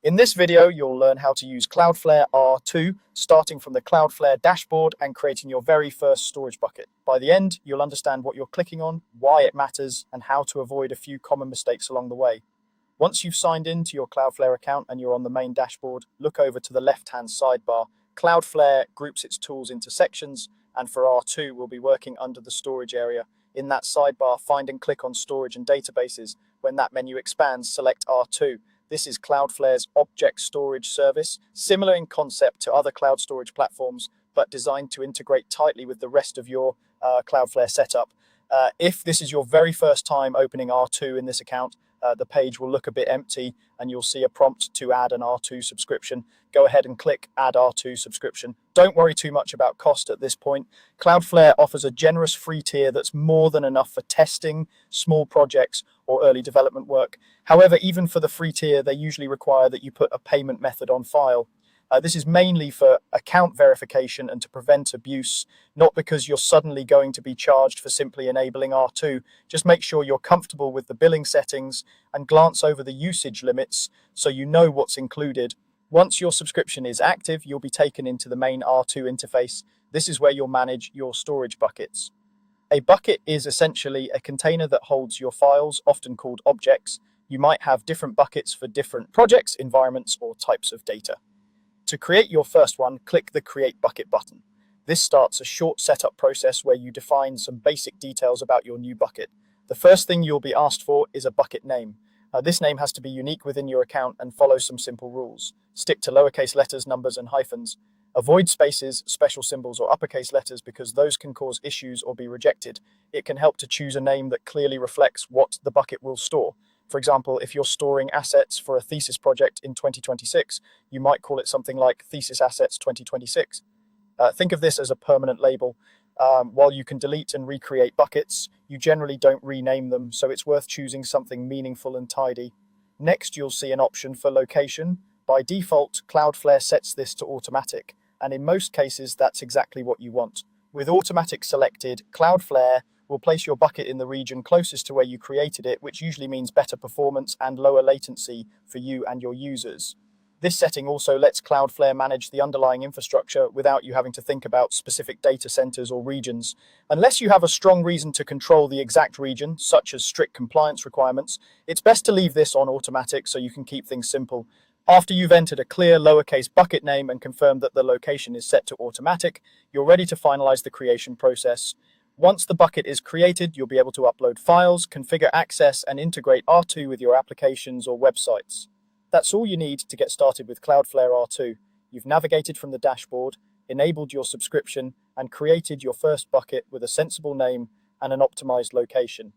In this video, you'll learn how to use Cloudflare R2, starting from the Cloudflare dashboard and creating your very first storage bucket. By the end, you'll understand what you're clicking on, why it matters, and how to avoid a few common mistakes along the way. Once you've signed in to your Cloudflare account and you're on the main dashboard, look over to the left-hand sidebar. Cloudflare groups its tools into sections, and for R2, we'll be working under the storage area. In that sidebar, find and click on Storage and Databases. When that menu expands, select R2. This is Cloudflare's object storage service, similar in concept to other cloud storage platforms, but designed to integrate tightly with the rest of your Cloudflare setup. If this is your very first time opening R2 in this account, the page will look a bit empty and you'll see a prompt to add an R2 subscription. Go ahead and click Add R2 subscription. Don't worry too much about cost at this point. Cloudflare offers a generous free tier that's more than enough for testing, small projects, or early development work. However, even for the free tier, they usually require that you put a payment method on file. This is mainly for account verification and to prevent abuse, not because you're suddenly going to be charged for simply enabling R2. Just make sure you're comfortable with the billing settings and glance over the usage limits so you know what's included. Once your subscription is active, you'll be taken into the main R2 interface. This is where you'll manage your storage buckets. A bucket is essentially a container that holds your files, often called objects. You might have different buckets for different projects, environments, or types of data. To create your first one, click the Create Bucket button. This starts a short setup process where you define some basic details about your new bucket. The first thing you'll be asked for is a bucket name. This name has to be unique within your account and follow some simple rules. Stick to lowercase letters, numbers, and hyphens. Avoid spaces, special symbols, or uppercase letters because those can cause issues or be rejected. It can help to choose a name that clearly reflects what the bucket will store. For example, if you're storing assets for a thesis project in 2026, you might call it something like Thesis Assets 2026. Think of this as a permanent label. While you can delete and recreate buckets, you generally don't rename them, so it's worth choosing something meaningful and tidy. Next, you'll see an option for location. By default, Cloudflare sets this to automatic, and in most cases, that's exactly what you want. With automatic selected, Cloudflare will place your bucket in the region closest to where you created it, which usually means better performance and lower latency for you and your users. This setting also lets Cloudflare manage the underlying infrastructure without you having to think about specific data centers or regions. Unless you have a strong reason to control the exact region, such as strict compliance requirements, it's best to leave this on automatic so you can keep things simple. After you've entered a clear lowercase bucket name and confirmed that the location is set to automatic, you're ready to finalize the creation process. Once the bucket is created, you'll be able to upload files, configure access, and integrate R2 with your applications or websites. That's all you need to get started with Cloudflare R2. You've navigated from the dashboard, enabled your subscription, and created your first bucket with a sensible name and an optimized location.